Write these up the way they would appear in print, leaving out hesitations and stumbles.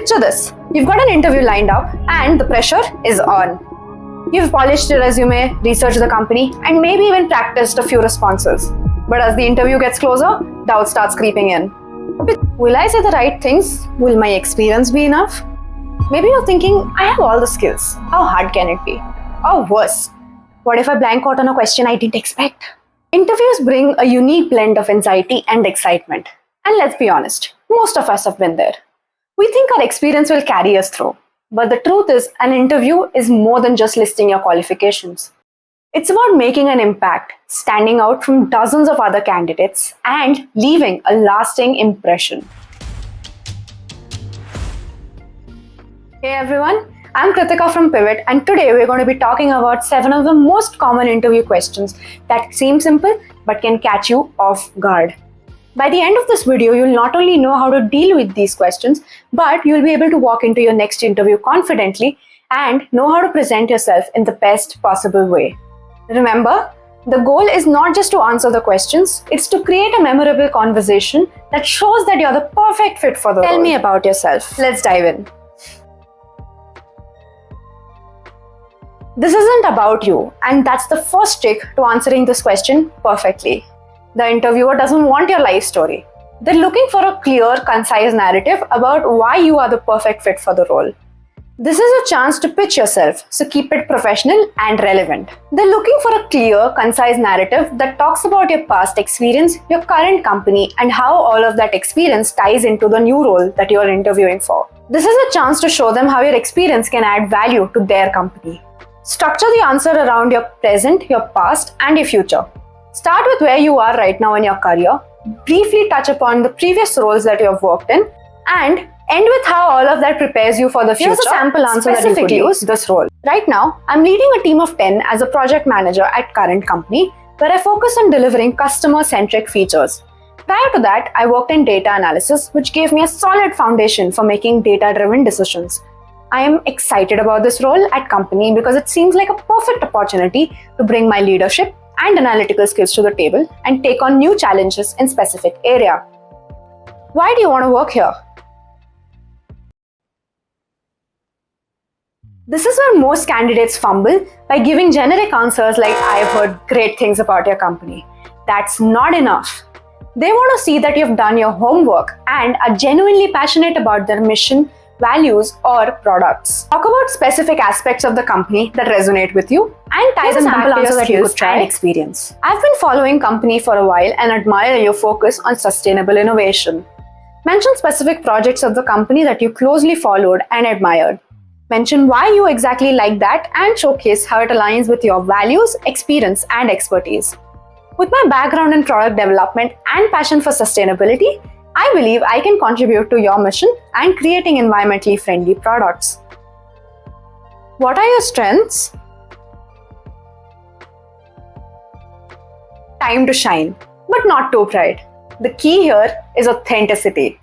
Picture this. You've got an interview lined up and the pressure is on. You've polished your resume, researched the company, and maybe even practiced a few responses. But as the interview gets closer, doubt starts creeping in. Will I say the right things? Will my experience be enough? Maybe you're thinking, I have all the skills. How hard can it be? Or worse, what if I blank out on a question I didn't expect? Interviews bring a unique blend of anxiety and excitement. And let's be honest, most of us have been there. We think our experience will carry us through. But the truth is, an interview is more than just listing your qualifications. It's about making an impact, standing out from dozens of other candidates, and leaving a lasting impression. Hey everyone, I'm Kritika from Pivot, and today we're going to be talking about 7 of the most common interview questions that seem simple but can catch you off guard. By the end of this video, you'll not only know how to deal with these questions, but you'll be able to walk into your next interview confidently and know how to present yourself in the best possible way. Remember, the goal is not just to answer the questions, it's to create a memorable conversation that shows that you're the perfect fit for the role. Tell me about yourself. Let's dive in. This isn't about you, and that's the first trick to answering this question perfectly. The interviewer doesn't want your life story. They're looking for a clear, concise narrative about why you are the perfect fit for the role. This is a chance to pitch yourself, so keep it professional and relevant. They're looking for a clear, concise narrative that talks about your past experience, your current company, and how all of that experience ties into the new role that you're interviewing for. This is a chance to show them how your experience can add value to their company. Structure the answer around your present, your past, and your future. Start with where you are right now in your career, briefly touch upon the previous roles that you have worked in, and end with how all of that prepares you for the future. Here's a sample answer that you could use this role. Right now, I'm leading a team of 10 as a project manager at current company, where I focus on delivering customer-centric features. Prior to that, I worked in data analysis, which gave me a solid foundation for making data-driven decisions. I am excited about this role at company because it seems like a perfect opportunity to bring my leadership and analytical skills to the table and take on new challenges in specific area. Why do you want to work here? This is where most candidates fumble by giving generic answers like, I've heard great things about your company. That's not enough. They want to see that you've done your homework and are genuinely passionate about their mission, values, or products. Talk about specific aspects of the company that resonate with you and tie them back to your skills and experience. I've been following company for a while and admire your focus on sustainable innovation. Mention specific projects of the company that you closely followed and admired. Mention why you exactly like that and showcase how it aligns with your values, experience, and expertise. With my background in product development and passion for sustainability, I believe I can contribute to your mission and creating environmentally friendly products. What are your strengths? Time to shine, but not too bright. The key here is authenticity.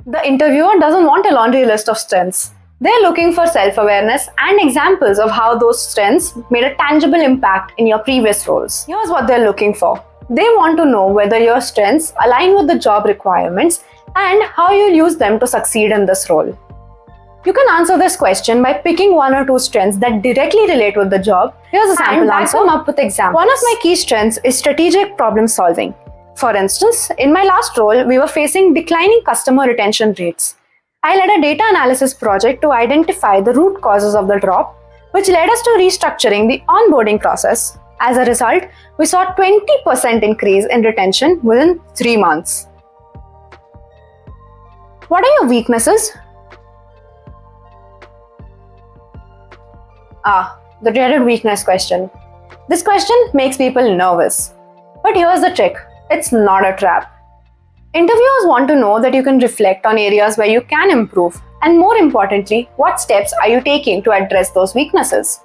The interviewer doesn't want a laundry list of strengths. They're looking for self-awareness and examples of how those strengths made a tangible impact in your previous roles. Here's what they're looking for. They want to know whether your strengths align with the job requirements and how you'll use them to succeed in this role. You can answer this question by picking 1 or 2 strengths that directly relate with the job. Here's a sample answer. Back them up with examples. One of my key strengths is strategic problem solving. For instance, in my last role, we were facing declining customer retention rates. I led a data analysis project to identify the root causes of the drop, which led us to restructuring the onboarding process. As a result, we saw a 20% increase in retention within 3 months. What are your weaknesses? The dreaded weakness question. This question makes people nervous. But here's the trick. It's not a trap. Interviewers want to know that you can reflect on areas where you can improve, and more importantly, what steps are you taking to address those weaknesses?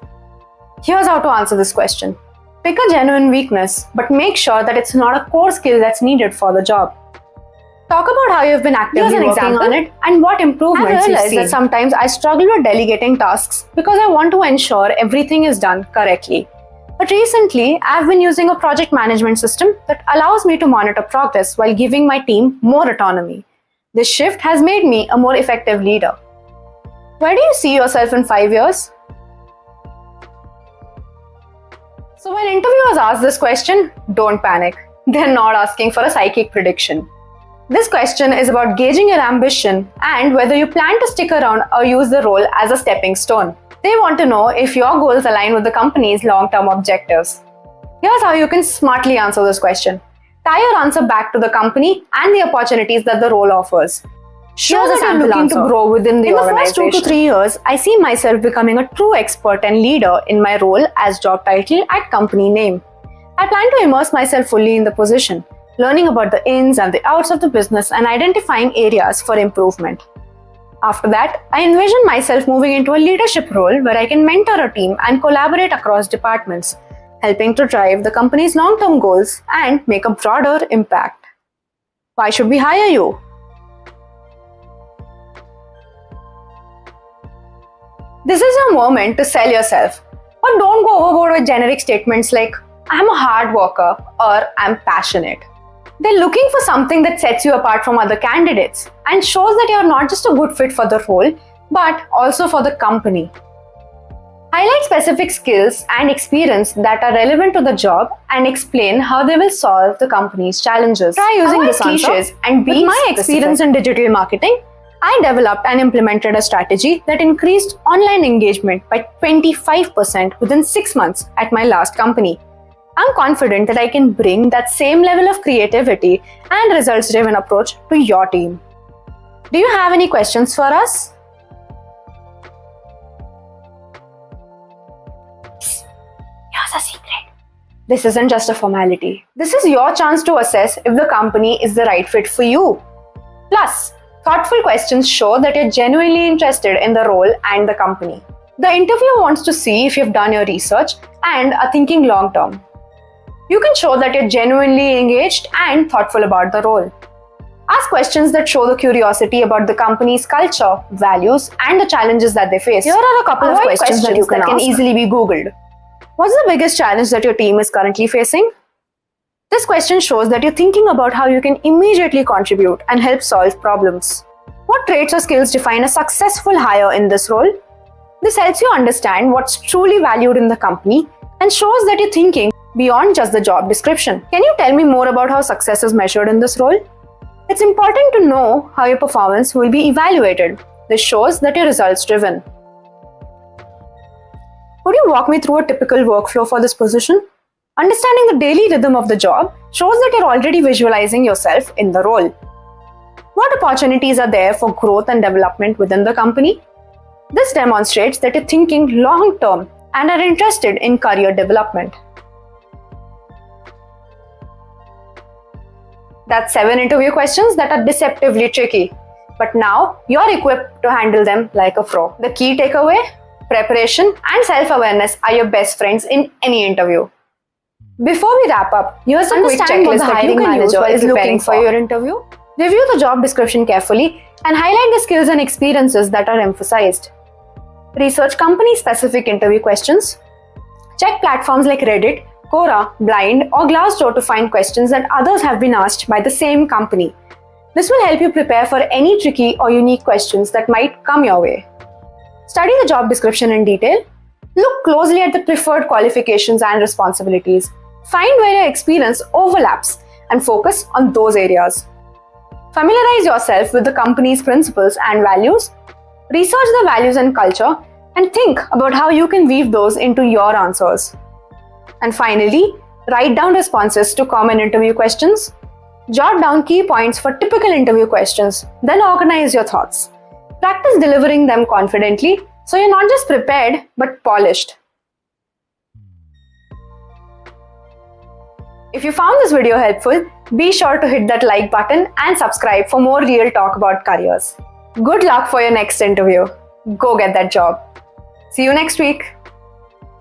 Here's how to answer this question. Pick a genuine weakness, but make sure that it's not a core skill that's needed for the job. Talk about how you've been actively working on it and what improvements you've seen. I realize that sometimes I struggle with delegating tasks because I want to ensure everything is done correctly. But recently, I've been using a project management system that allows me to monitor progress while giving my team more autonomy. This shift has made me a more effective leader. Where do you see yourself in 5 years? So when interviewers ask this question, don't panic. They're not asking for a psychic prediction. This question is about gauging your ambition and whether you plan to stick around or use the role as a stepping stone. They want to know if your goals align with the company's long-term objectives. Here's how you can smartly answer this question. Tie your answer back to the company and the opportunities that the role offers. Show that you're looking to grow within the organization. In the first 2 to 3 years, I see myself becoming a true expert and leader in my role as job title and company name. I plan to immerse myself fully in the position, learning about the ins and the outs of the business and identifying areas for improvement. After that, I envision myself moving into a leadership role where I can mentor a team and collaborate across departments, helping to drive the company's long-term goals and make a broader impact. Why should we hire you? This is your moment to sell yourself, but don't go overboard with generic statements like, I'm a hard worker or I'm passionate. They're looking for something that sets you apart from other candidates and shows that you're not just a good fit for the role, but also for the company. Highlight specific skills and experience that are relevant to the job and explain how they will solve the company's challenges. Try using this cliches and be my experience in digital marketing. I developed and implemented a strategy that increased online engagement by 25% within 6 months at my last company. I'm confident that I can bring that same level of creativity and results-driven approach to your team. Do you have any questions for us? Here's a secret. This isn't just a formality. This is your chance to assess if the company is the right fit for you. Plus, thoughtful questions show that you're genuinely interested in the role and the company. The interviewer wants to see if you've done your research and are thinking long-term. You can show that you're genuinely engaged and thoughtful about the role. Ask questions that show the curiosity about the company's culture, values, and the challenges that they face. Here are a couple of questions that you can easily be Googled. What's the biggest challenge that your team is currently facing? This question shows that you're thinking about how you can immediately contribute and help solve problems. What traits or skills define a successful hire in this role? This helps you understand what's truly valued in the company and shows that you're thinking beyond just the job description. Can you tell me more about how success is measured in this role? It's important to know how your performance will be evaluated. This shows that you're results-driven. Would you walk me through a typical workflow for this position? Understanding the daily rhythm of the job shows that you're already visualizing yourself in the role. What opportunities are there for growth and development within the company? This demonstrates that you're thinking long-term and are interested in career development. That's 7 interview questions that are deceptively tricky, but now you're equipped to handle them like a pro. The key takeaway? Preparation and self-awareness are your best friends in any interview. Before we wrap up, here's a quick checklist that hiring manager is looking for your interview. Review the job description carefully and highlight the skills and experiences that are emphasized. Research company-specific interview questions. Check platforms like Reddit, Quora, Blind, or Glassdoor to find questions that others have been asked by the same company. This will help you prepare for any tricky or unique questions that might come your way. Study the job description in detail. Look closely at the preferred qualifications and responsibilities. Find where your experience overlaps and focus on those areas. Familiarize yourself with the company's principles and values. Research the values and culture and think about how you can weave those into your answers. And finally, write down responses to common interview questions. Jot down key points for typical interview questions, then organize your thoughts. Practice delivering them confidently so you're not just prepared but polished. If you found this video helpful, be sure to hit that like button and subscribe for more real talk about careers. Good luck for your next interview. Go get that job. See you next week.